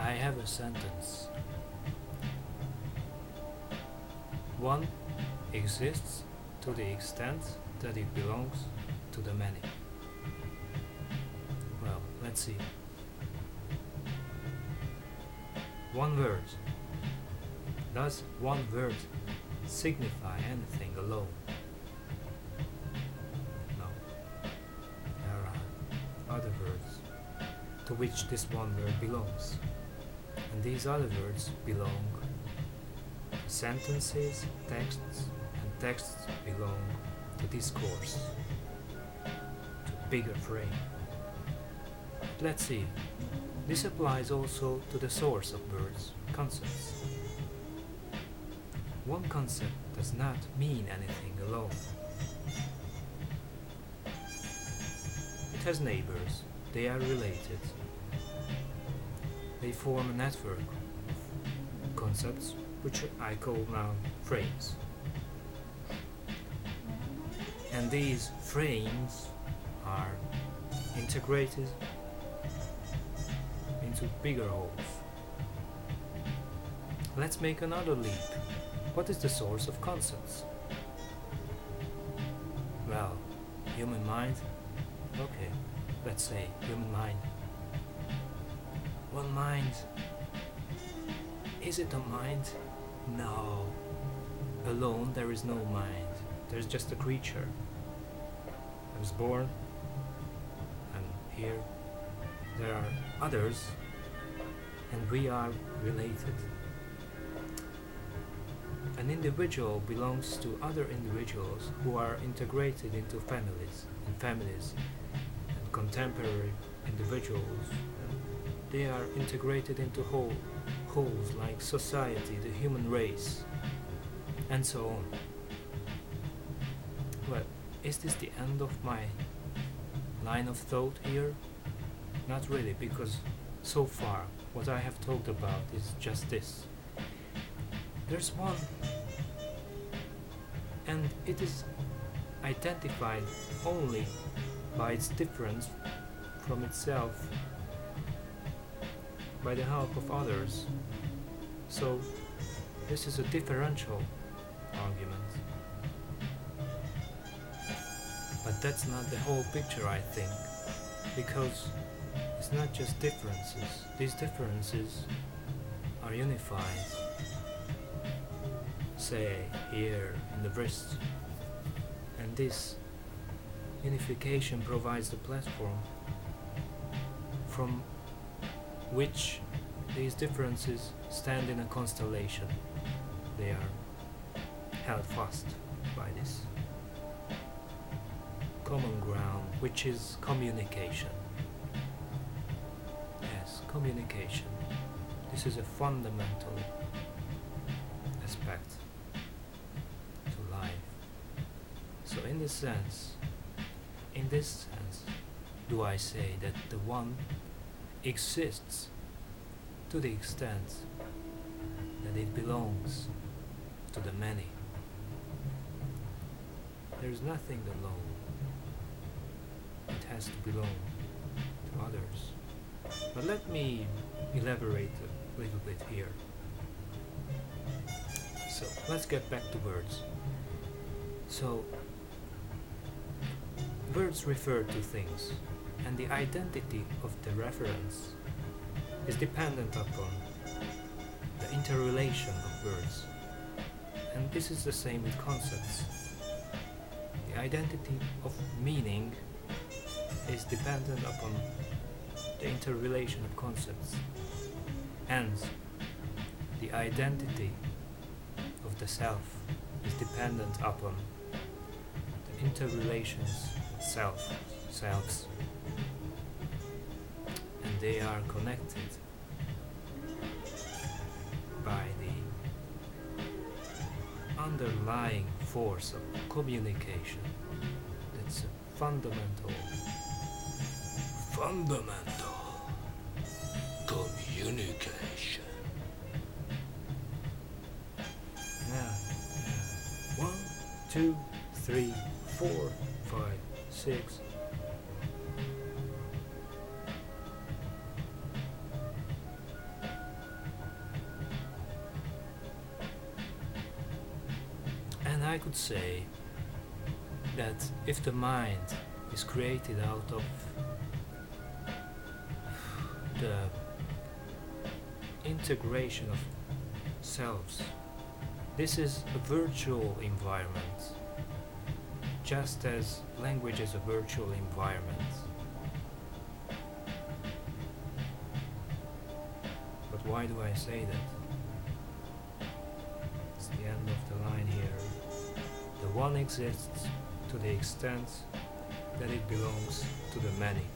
I have a sentence. One exists to the extent that it belongs to the many. Well, let's see. One word. Does one word signify anything alone? No. There are other words to which this one word belongs. And these other words belong to sentences, texts, and texts belong to discourse, to a bigger frame. Let's see. This applies also to the source of words, concepts. One concept does not mean anything alone. It has neighbors, they are related. They form a network of concepts which I call now frames. And these frames are integrated into bigger wholes. Let's make another leap. What is the source of concepts? Well, human mind? Okay, let's say human mind. One mind. Is it a mind? No. Alone there is no mind. There's just a creature. I was born, and here there are others, and we are related. An individual belongs to other individuals who are integrated into families, and contemporary individuals. They are integrated into wholes like society, the human race, and so on. Well, is this the end of my line of thought here? Not really, because so far what I have talked about is just this. There's one, and it is identified only by its difference from itself, by the help of others. So this is a differential argument. But that's not the whole picture, I think, because it's not just differences. These differences are unified, say here in the wrist, and this unification provides the platform from which these differences stand in a constellation. They are held fast by this common ground, which is communication. Yes, communication. This is a fundamental aspect to life. So in this sense, do I say that the one exists to the extent that it belongs to the many. There is nothing alone. It has to belong to others. But let me elaborate a little bit here. So let's get back to words. So words refer to things, and the identity of the reference is dependent upon the interrelation of words. And this is the same with concepts. The identity of meaning is dependent upon the interrelation of concepts. Hence, the identity of the self is dependent upon the interrelations of selves, and they are connected by the underlying force of communication. That's a fundamental communication. Yeah. 1, 2, 3, 4, 5, 6. I could say that if the mind is created out of the integration of selves, this is a virtual environment, just as language is a virtual environment. But why do I say that? It's the end of the line here. The one exists to the extent that it belongs to the many.